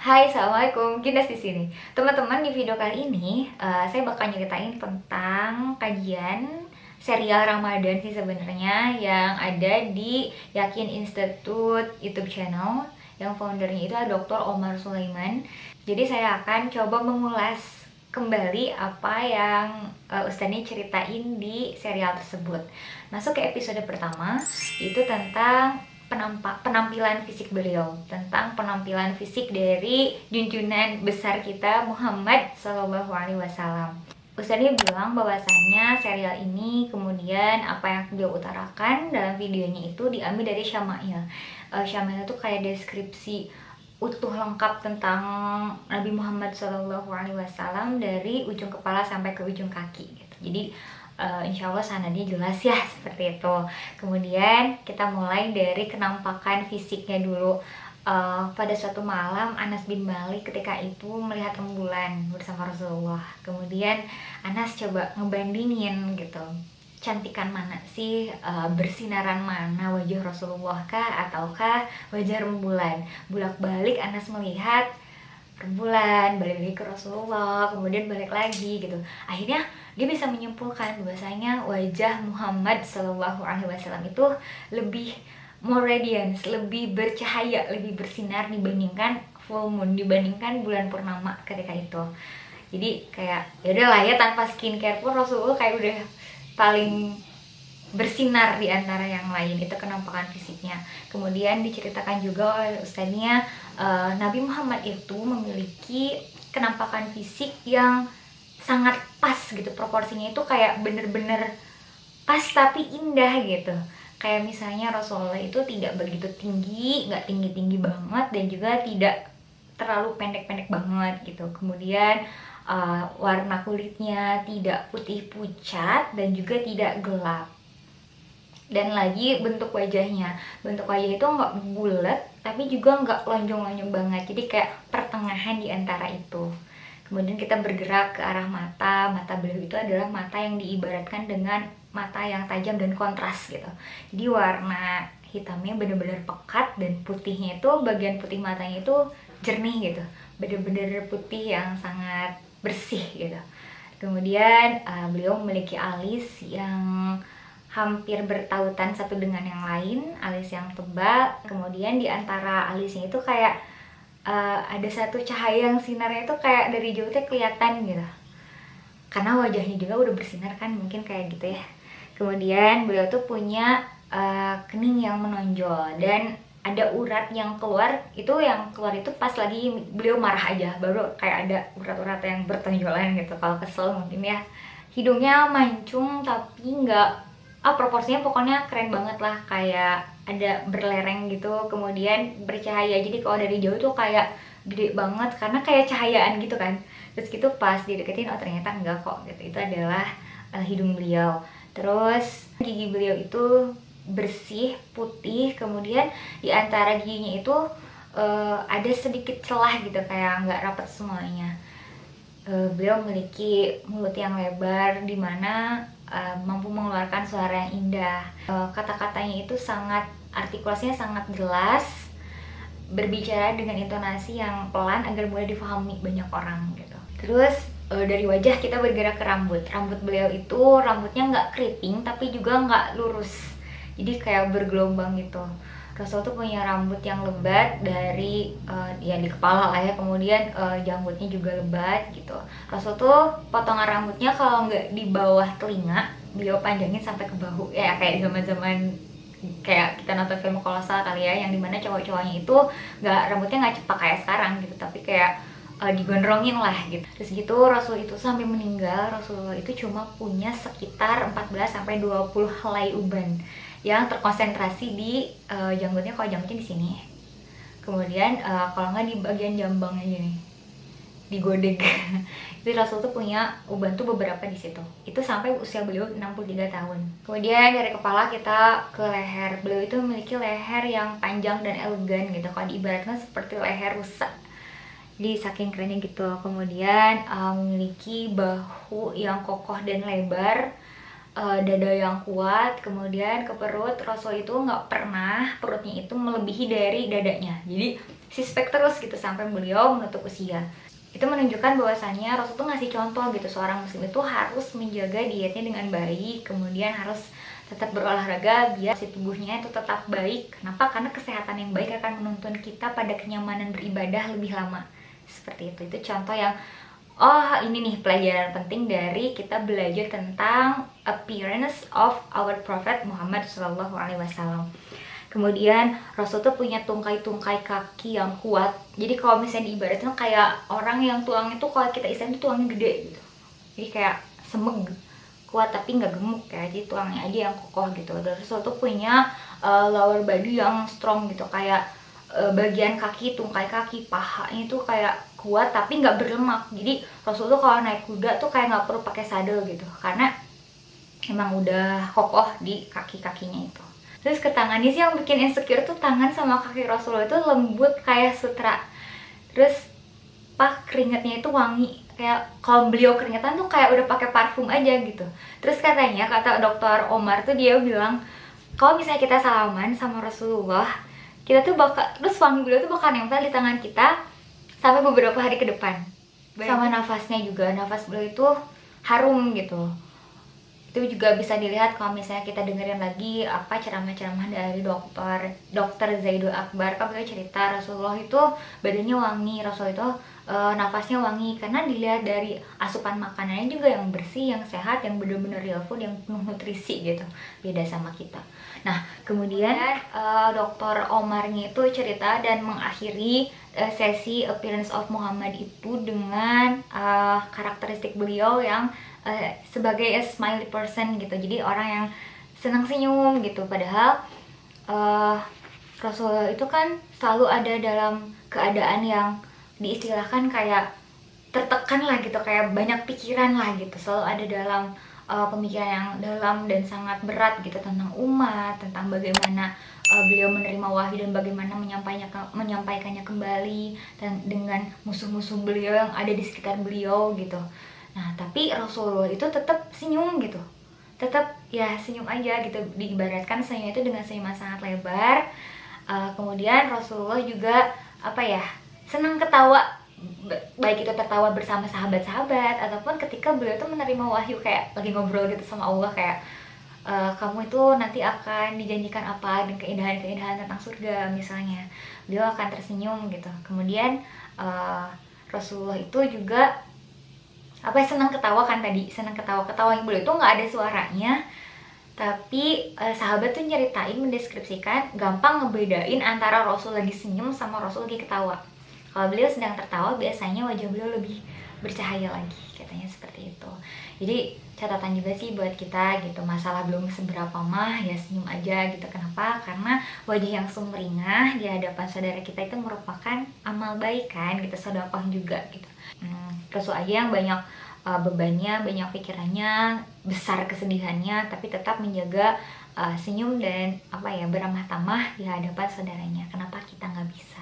Hai, assalamualaikum. Ginas di sini. Teman-teman, di video kali ini saya bakal nyeritain tentang kajian serial Ramadan sih sebenarnya yang ada di Yakin Institute YouTube channel yang foundernya itu adalah Dr. Omar Sulaiman. Jadi saya akan coba mengulas kembali apa yang Ustadznya ceritain di serial tersebut. Masuk ke episode pertama, itu tentang penampilan fisik beliau, tentang penampilan fisik dari junjungan besar kita Muhammad Shallallahu Alaihi Wasallam. Ustadznya bilang bahwasannya serial ini kemudian apa yang beliau utarakan dalam videonya itu diambil dari Syama'il. Syama'il itu kayak deskripsi utuh lengkap tentang Nabi Muhammad Shallallahu Alaihi Wasallam dari ujung kepala sampai ke ujung kaki gitu. Jadi insya Allah sanadnya jelas ya seperti itu. Kemudian kita mulai dari kenampakan fisiknya dulu. Pada suatu malam Anas bin Malik ketika itu melihat rembulan bersama Rasulullah. Kemudian Anas coba ngebandingin gitu, cantikan mana sih, bersinaran mana wajah Rasulullah kah ataukah wajah rembulan. Bolak-balik Anas melihat rembulan, balik lagi ke Rasulullah, kemudian balik lagi gitu. Akhirnya dia bisa menyimpulkan bahwasanya wajah Muhammad Shallallahu Alaihi Wasallam itu lebih more radiance, lebih bercahaya, lebih bersinar dibandingkan full moon, dibandingkan bulan purnama ketika itu. Jadi kayak yaudah lah ya, tanpa skincare pun Rasulullah kayak udah paling bersinar di antara yang lain. Itu kenampakan fisiknya. Kemudian diceritakan juga oleh ustadznya, Nabi Muhammad itu memiliki kenampakan fisik yang sangat pas gitu, proporsinya itu kayak bener-bener pas tapi indah gitu. Kayak misalnya Rasulullah itu tidak begitu tinggi, nggak tinggi-tinggi banget, dan juga tidak terlalu pendek-pendek banget gitu. Kemudian warna kulitnya tidak putih pucat dan juga tidak gelap. Dan lagi bentuk wajahnya itu nggak bulat tapi juga nggak lonjong-lonjong banget, jadi kayak pertengahan di antara itu. Kemudian kita bergerak ke arah mata beliau itu adalah mata yang diibaratkan dengan mata yang tajam dan kontras gitu. Jadi warna hitamnya benar-benar pekat dan putihnya itu, bagian putih matanya itu jernih gitu, benar-benar putih yang sangat bersih gitu. Kemudian beliau memiliki alis yang hampir bertautan satu dengan yang lain, alis yang tebal. Kemudian di antara alisnya itu kayak ada satu cahaya yang sinarnya itu kayak dari jauh tuh kelihatan gitu, karena wajahnya juga udah bersinar kan, mungkin kayak gitu ya. Kemudian beliau tuh punya kening yang menonjol dan ada urat yang keluar. Itu yang keluar itu pas lagi beliau marah aja, baru kayak ada urat-urat yang bertonjolan gitu, kalau kesel mungkin ya. Hidungnya mancung tapi nggak, proporsinya pokoknya keren banget lah, kayak ada berlereng gitu, kemudian bercahaya. Jadi kalau dari jauh tuh kayak gede banget karena kayak cahayaan gitu kan. Terus gitu pas dideketin, oh ternyata enggak kok gitu. Itu adalah hidung beliau. Terus gigi beliau itu bersih, putih. Kemudian di antara giginya itu ada sedikit celah gitu, kayak nggak rapat semuanya. Beliau memiliki mulut yang lebar, dimana mampu mengeluarkan suara yang indah. Kata-katanya itu sangat, artikulasinya sangat jelas, berbicara dengan intonasi yang pelan agar mudah difahami banyak orang gitu. Terus dari wajah kita bergerak ke rambut. Rambut beliau itu rambutnya nggak keriting tapi juga nggak lurus, jadi kayak bergelombang gitu. Rasul tuh punya rambut yang lebat dari ya di kepala lah ya, kemudian janggutnya juga lebat gitu. Rasul tuh potongan rambutnya kalau nggak di bawah telinga, beliau panjangin sampai ke bahu ya, kayak zaman-zaman kayak kita nonton film kolosal kali ya, yang dimana cowok-cowoknya itu rambutnya nggak cepak kayak sekarang gitu, tapi kayak digondrongin lah gitu. Terus gitu Rasul itu sampai meninggal, Rasulullah itu cuma punya sekitar 14-20 helai uban yang terkonsentrasi di janggutnya. Kalau janggutnya di sini, kemudian kalau nggak di bagian jambangnya gini, di godeg. Jadi Rasul tuh punya uban tuh beberapa di situ. Itu sampai usia beliau 63 tahun. Kemudian dari kepala kita ke leher. Beliau itu memiliki leher yang panjang dan elegan gitu, kalau diibaratkan seperti leher rusa. Jadi saking kerennya gitu. Kemudian memiliki bahu yang kokoh dan lebar, dada yang kuat. Kemudian ke perut, Rasul itu nggak pernah perutnya itu melebihi dari dadanya. Jadi suspek terus gitu sampai beliau menutup usia. Itu menunjukkan bahwasannya Rasul tuh ngasih contoh gitu, seorang muslim itu harus menjaga dietnya dengan baik, kemudian harus tetap berolahraga biar si tubuhnya itu tetap baik. Kenapa? Karena kesehatan yang baik akan menuntun kita pada kenyamanan beribadah lebih lama. Seperti itu contoh yang ini nih pelajaran penting dari kita belajar tentang appearance of our Prophet Muhammad SAW. Kemudian Rasul tuh punya tungkai-tungkai kaki yang kuat. Jadi kalau misalnya diibaratkan kayak orang yang tuangnya tuh kalau kita iseng tuh tuangnya gede gitu. Jadi kayak semeg, kuat tapi nggak gemuk ya. Jadi tuangnya aja yang kokoh gitu. Dan Rasul tuh punya lower body yang strong gitu. Kayak bagian kaki, tungkai kaki, pahanya tuh kayak kuat tapi nggak berlemak. Jadi Rasul tuh kalau naik kuda tuh kayak nggak perlu pakai sadel gitu. Karena emang udah kokoh di kaki-kakinya itu. Terus ke tangannya sih yang bikin insecure tuh tangan sama kaki Rasulullah itu lembut kayak sutra. Terus keringatnya itu wangi, kayak kalau beliau keringetan tuh kayak udah pakai parfum aja gitu. Terus katanya, kata dokter Omar tuh, dia bilang kalau misalnya kita salaman sama Rasulullah, kita tuh bakal, terus wangi beliau tuh bakal nempel di tangan kita sampai beberapa hari ke depan. Sama nafasnya juga, nafas beliau itu harum gitu. Itu juga bisa dilihat kalau misalnya kita dengerin lagi apa ceramah-ceramah dari dokter Zaidul Akbar. Kan beliau cerita Rasulullah itu badannya wangi, Rasul itu nafasnya wangi, karena dilihat dari asupan makanannya juga yang bersih, yang sehat, yang benar-benar real food, yang penuh nutrisi gitu, beda sama kita. Nah kemudian dokter Omarnya itu cerita dan mengakhiri sesi appearance of Muhammad itu dengan karakteristik beliau yang sebagai a smiley person gitu. Jadi orang yang senang senyum gitu. Padahal Rasulullah itu kan selalu ada dalam keadaan yang diistilahkan kayak tertekan lah gitu, kayak banyak pikiran lah gitu. Selalu ada dalam pemikiran yang dalam dan sangat berat gitu tentang umat, tentang bagaimana beliau menerima wahyu dan bagaimana menyampaikannya kembali, dan dengan musuh-musuh beliau yang ada di sekitar beliau gitu. Nah tapi Rasulullah itu tetap senyum gitu, tetap ya senyum aja gitu. Diibaratkan senyum itu dengan senyuman sangat lebar. Kemudian Rasulullah juga senang ketawa, baik itu tertawa bersama sahabat-sahabat ataupun ketika beliau tuh menerima wahyu, kayak lagi ngobrol gitu sama Allah, kayak kamu itu nanti akan dijanjikan apa dan keindahan-keindahan tentang surga misalnya, beliau akan tersenyum gitu. Kemudian Rasulullah itu juga senang ketawa kan tadi, senang ketawa yang beliau itu nggak ada suaranya, tapi sahabat tuh nyeritain, mendeskripsikan, gampang ngebedain antara Rasul lagi senyum sama Rasul lagi ketawa. Kalau beliau sedang tertawa biasanya wajah beliau lebih bercahaya lagi, katanya seperti itu. Jadi catatan juga sih buat kita gitu, masalah belum seberapa mah ya senyum aja gitu. Kenapa? Karena wajah yang sumringah di hadapan saudara kita itu merupakan amal baik kan gitu, sedekah juga gitu. Rasul aja yang banyak bebannya, banyak pikirannya, besar kesedihannya, tapi tetap menjaga senyum dan beramah tamah di hadapan saudaranya. Kenapa kita nggak bisa?